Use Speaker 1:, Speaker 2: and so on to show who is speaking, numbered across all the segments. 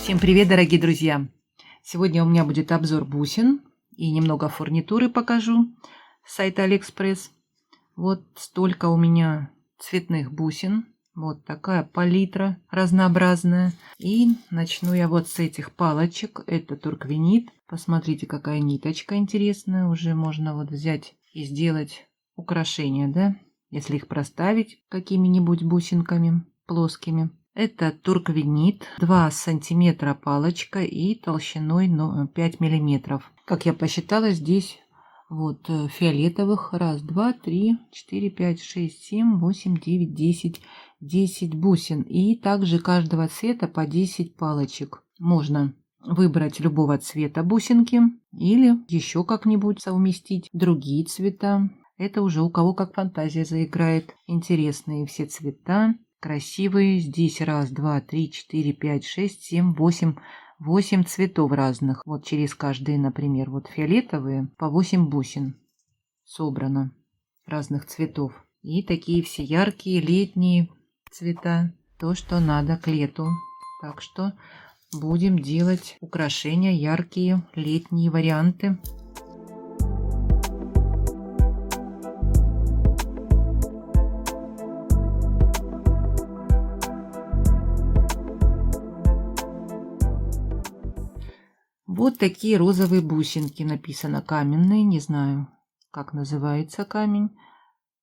Speaker 1: Всем привет, дорогие друзья! Сегодня у меня будет обзор бусин и немного фурнитуры покажу с сайта Алиэкспресс. Вот столько у меня цветных бусин. Вот такая палитра разнообразная. И начну я вот с этих палочек. Это турквенит. Посмотрите, какая ниточка интересная. Уже можно вот взять и сделать украшения, да? Если их проставить какими-нибудь бусинками плоскими. Это турквенит, 2 сантиметра палочка и толщиной 5 миллиметров. Как я посчитала, здесь вот фиолетовых 1, 2, 3, 4, 5, 6, 7, 8, 9, 10 бусин. И также каждого цвета по 10 палочек. Можно выбрать любого цвета бусинки или еще как-нибудь совместить другие цвета. Это уже у кого как фантазия заиграет. Интересные все цвета. Красивые. Здесь 1, 2, 3, 4, 5, 6, 7, 8 цветов разных. Вот через каждые, например, вот фиолетовые по 8 бусин собрано разных цветов. И такие все яркие летние цвета. То, что надо к лету. Так что будем делать украшения, яркие летние варианты. Вот такие розовые бусинки. Написано каменные. Не знаю, как называется камень.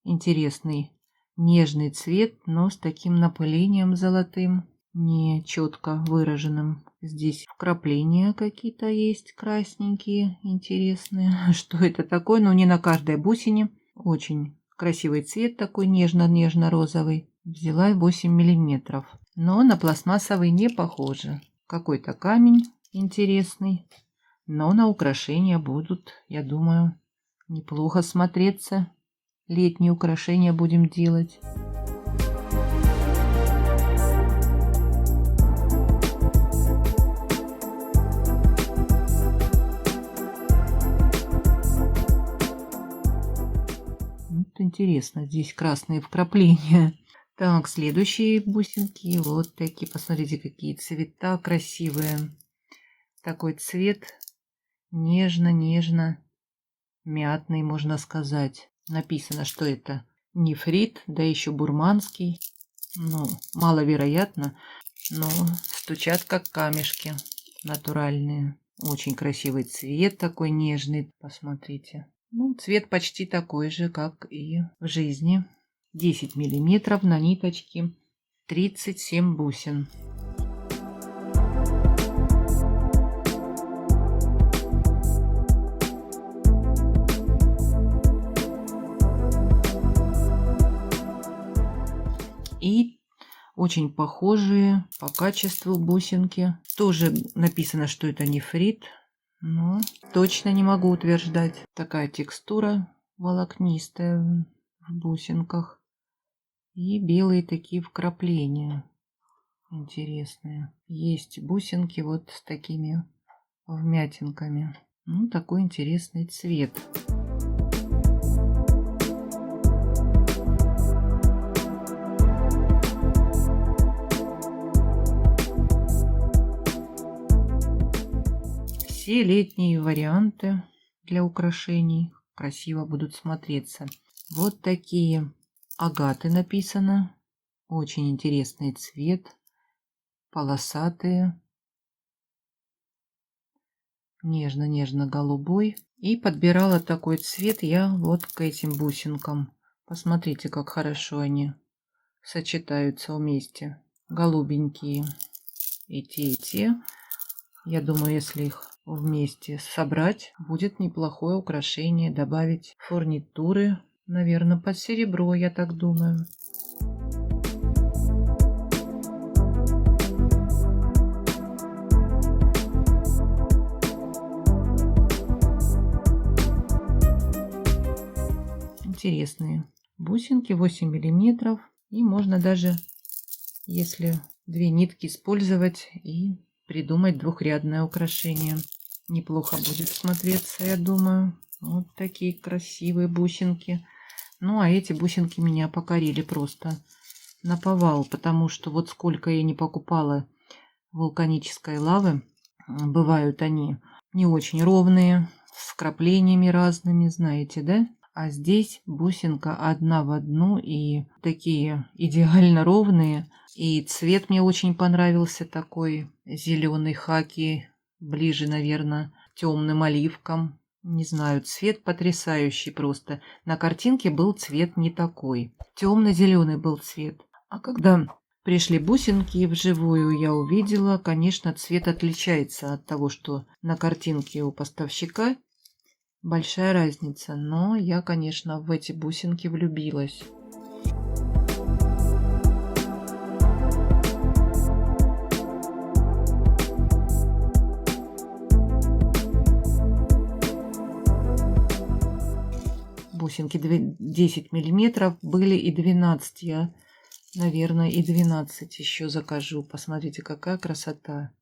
Speaker 1: Интересный нежный цвет, но с таким напылением золотым. Не четко выраженным. Здесь вкрапления какие-то есть красненькие. Интересные. Что это такое? Но не на каждой бусине. Очень красивый цвет такой нежно-нежно-розовый. Взяла 8 миллиметров. Но на пластмассовый не похоже. Какой-то камень интересный, но на украшения будут, я думаю, неплохо смотреться. Летние украшения будем делать. Вот интересно, здесь красные вкрапления. Так, следующие бусинки. Вот такие, посмотрите, какие цвета красивые. Такой цвет нежно-нежно мятный, можно сказать. Написано, что это нефрит, да еще бурманский. Ну, маловероятно, но стучат как камешки натуральные. Очень красивый цвет такой нежный, посмотрите. Ну, цвет почти такой же, как и в жизни. 10 миллиметров на ниточке, 37 бусин. И очень похожие по качеству бусинки. Тоже написано, что это нефрит, но точно не могу утверждать. Такая текстура волокнистая в бусинках. И белые такие вкрапления интересные. Есть бусинки вот с такими вмятинками. Ну, такой интересный цвет. Все летние варианты для украшений красиво будут смотреться. Вот такие агаты написано. Очень интересный цвет. Полосатые. Нежно-нежно-голубой. И подбирала такой цвет я вот к этим бусинкам. Посмотрите, как хорошо они сочетаются вместе. Голубенькие и те. Я думаю, если их вместе собрать, будет неплохое украшение. Добавить фурнитуры, наверное, под серебро, я так думаю. Интересные бусинки, 8 миллиметров. И можно даже, если 2 нитки использовать и придумать двухрядное украшение. Неплохо будет смотреться, я думаю. Вот такие красивые бусинки. Ну, а эти бусинки меня покорили просто наповал, потому что вот сколько я не покупала вулканической лавы. Бывают они не очень ровные, с вкраплениями разными, знаете, да? А здесь бусинка одна в одну и такие идеально ровные. И цвет мне очень понравился, такой зеленый хаки, ближе, наверное, к темным оливкам. Не знаю, цвет потрясающий просто. На картинке был цвет не такой. Темно-зеленый был цвет. А когда пришли бусинки вживую, я увидела, конечно, цвет отличается от того, что на картинке у поставщика. Большая разница, но я, конечно, в эти бусинки влюбилась. Бусинки 10 миллиметров были и 12. Я, наверное, и 12 еще закажу. Посмотрите, какая красота.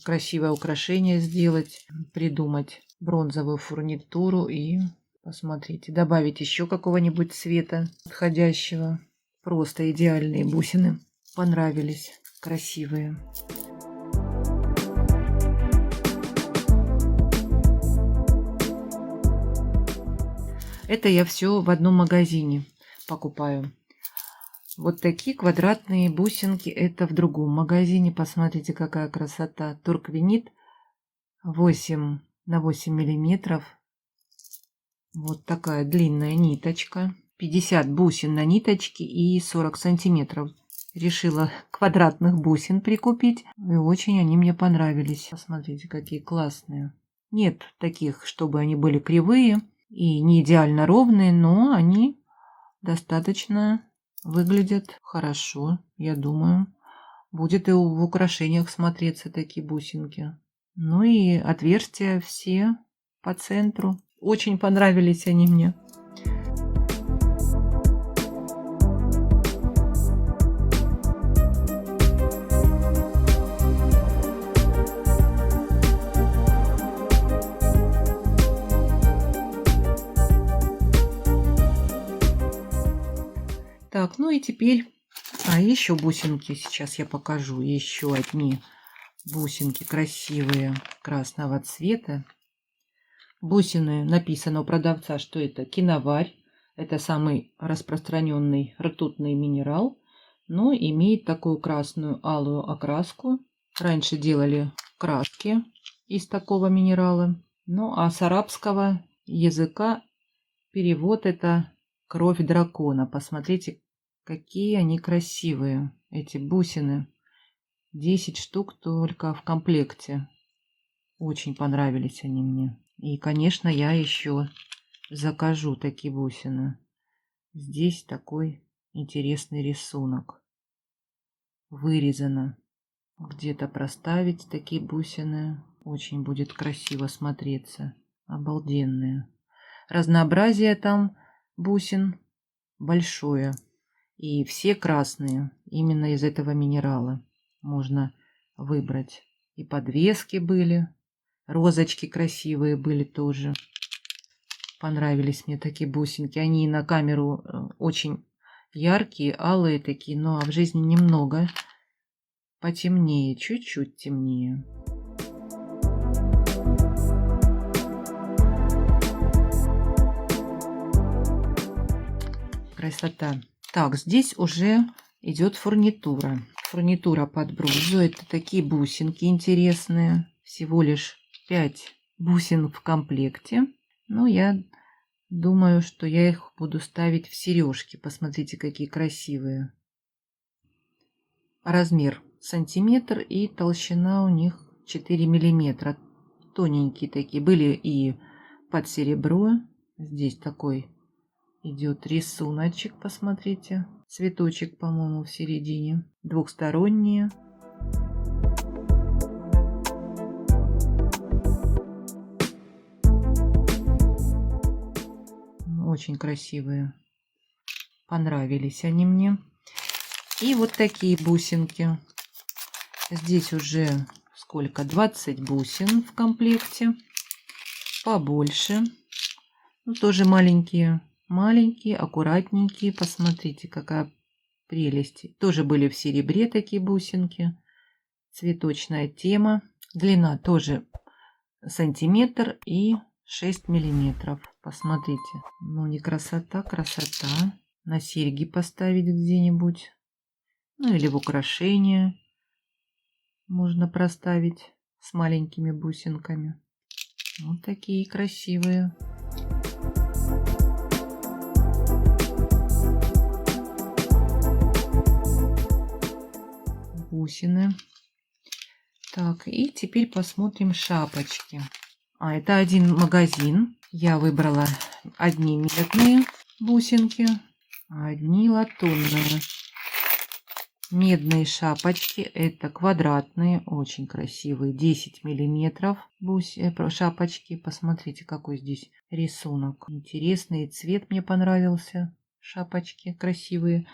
Speaker 1: Красивое украшение сделать, придумать бронзовую фурнитуру и посмотрите, добавить еще какого-нибудь цвета подходящего. Просто идеальные бусины. Понравились, красивые. Это я все в одном магазине покупаю. Вот такие квадратные бусинки это в другом магазине. Посмотрите, какая красота. Турквенит 8 на 8 миллиметров. Вот такая длинная ниточка. 50 бусин на ниточке и 40 сантиметров. Решила квадратных бусин прикупить. И очень они мне понравились. Посмотрите, какие классные. Нет таких, чтобы они были кривые и не идеально ровные, но они достаточно выглядят хорошо, я думаю. Будет и в украшениях смотреться такие бусинки. Ну и отверстия все по центру. Очень понравились они мне. Так, ну и теперь, еще бусинки сейчас я покажу. Еще одни бусинки красивые, красного цвета. Бусины написано у продавца, что это киноварь. Это самый распространенный ртутный минерал, но имеет такую красную алую окраску. Раньше делали краски из такого минерала. Ну а с арабского языка перевод это кровь дракона. Посмотрите, какие они красивые, эти бусины. 10 штук только в комплекте. Очень понравились они мне. И, конечно, я еще закажу такие бусины. Здесь такой интересный рисунок. Вырезано. Где-то проставить такие бусины. Очень будет красиво смотреться. Обалденные. Разнообразие там бусин большое. И все красные. Именно из этого минерала можно выбрать. И подвески были. Розочки красивые были тоже. Понравились мне такие бусинки. Они на камеру очень яркие, алые такие, но в жизни немного потемнее, чуть-чуть темнее. Красота. Так, здесь уже идет фурнитура. Фурнитура под бронзу. Это такие бусинки интересные. Всего лишь 5 бусин в комплекте. Но я думаю, что я их буду ставить в сережки. Посмотрите, какие красивые. Размер сантиметр и толщина у них 4 миллиметра. Тоненькие такие. Были и под серебро. Здесь такой идет рисуночек, посмотрите. Цветочек, по-моему, в середине. Двухсторонние. Очень красивые. Понравились они мне. И вот такие бусинки. Здесь уже сколько? 20 бусин в комплекте. Побольше. Ну, тоже маленькие. Маленькие, аккуратненькие. Посмотрите, какая прелесть. Тоже были в серебре такие бусинки. Цветочная тема. Длина тоже сантиметр и 6 миллиметров. Посмотрите. Ну, не красота, красота. На серьги поставить где-нибудь. Ну, или в украшения можно проставить с маленькими бусинками. Вот такие красивые. Бусины. Так, и теперь посмотрим шапочки. Это один магазин. Я выбрала одни медные бусинки, а одни латунные. Медные шапочки, это квадратные, очень красивые, 10 миллиметров шапочки. Посмотрите, какой здесь рисунок. Интересный цвет мне понравился. Шапочки красивые.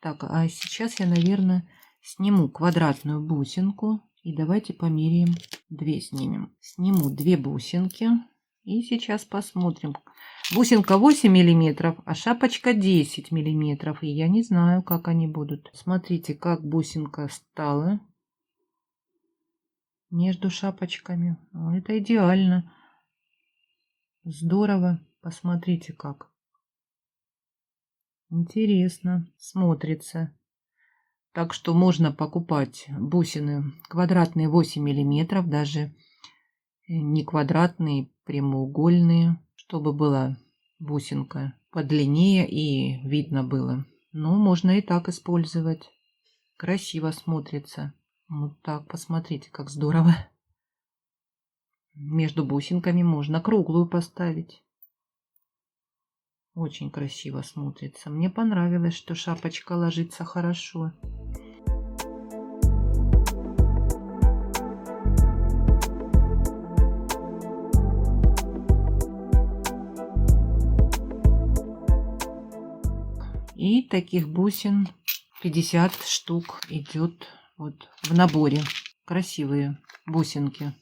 Speaker 1: Так, а сейчас я, наверное, сниму квадратную бусинку. И давайте померяем, снимем. Сниму 2 бусинки. И сейчас посмотрим. Бусинка 8 миллиметров, а шапочка 10 миллиметров. И я не знаю, как они будут. Смотрите, как бусинка стала между шапочками. Это идеально. Здорово. Посмотрите, как. Интересно смотрится. Так что можно покупать бусины квадратные 8 миллиметров, даже не квадратные, прямоугольные, чтобы была бусинка подлиннее и видно было. Но можно и так использовать. Красиво смотрится. Вот так, посмотрите, как здорово. Между бусинками можно круглую поставить. Очень красиво смотрится. Мне понравилось, что шапочка ложится хорошо. И таких бусин 50 штук идет вот в наборе. Красивые бусинки.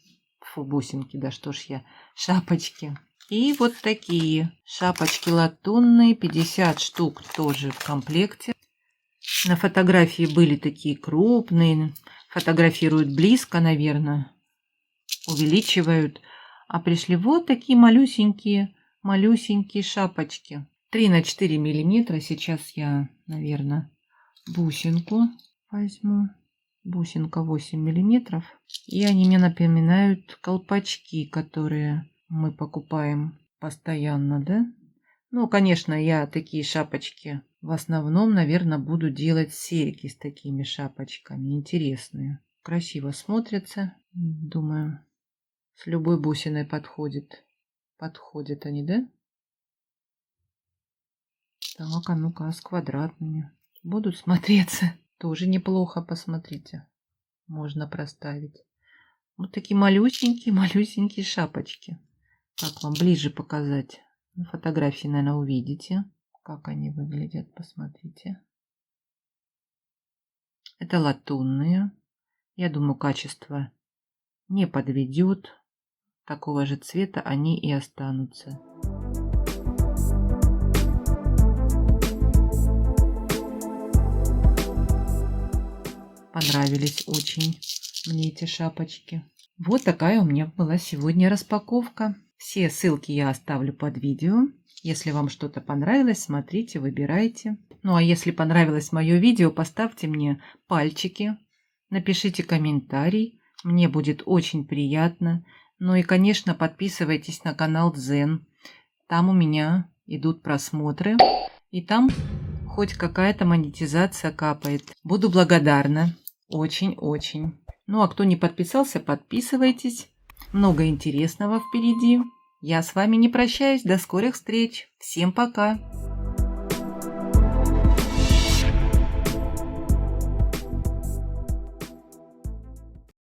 Speaker 1: Фу, бусинки, да что ж я. Шапочки. И вот такие шапочки латунные, 50 штук тоже в комплекте. На фотографии были такие крупные. Фотографируют близко, наверное. Увеличивают. А пришли вот такие малюсенькие шапочки. 3 на 4 миллиметра. Сейчас я, наверное, бусинку возьму. Бусинка 8 миллиметров. И они мне напоминают колпачки, которые мы покупаем постоянно, да? Ну, конечно, я такие шапочки в основном, наверное, буду делать серьги с такими шапочками. Интересные. Красиво смотрятся. Думаю, с любой бусиной подходит. Подходят они, да? Так, а ну-ка, с квадратными. Будут смотреться. Тоже неплохо, посмотрите. Можно проставить. Вот такие малюсенькие шапочки. Как вам ближе показать? На фотографии, наверное, увидите, как они выглядят. Посмотрите. Это латунные. Я думаю, качество не подведет. Такого же цвета они и останутся. Понравились очень мне эти шапочки. Вот такая у меня была сегодня распаковка. Все ссылки я оставлю под видео. Если вам что-то понравилось, смотрите, выбирайте. Ну а если понравилось мое видео, поставьте мне пальчики, напишите комментарий. Мне будет очень приятно. Ну и, конечно, подписывайтесь на канал Дзен. Там у меня идут просмотры. И там хоть какая-то монетизация капает. Буду благодарна. Очень-очень. Ну а кто не подписался, подписывайтесь. Много интересного впереди. Я с вами не прощаюсь. До скорых встреч. Всем пока.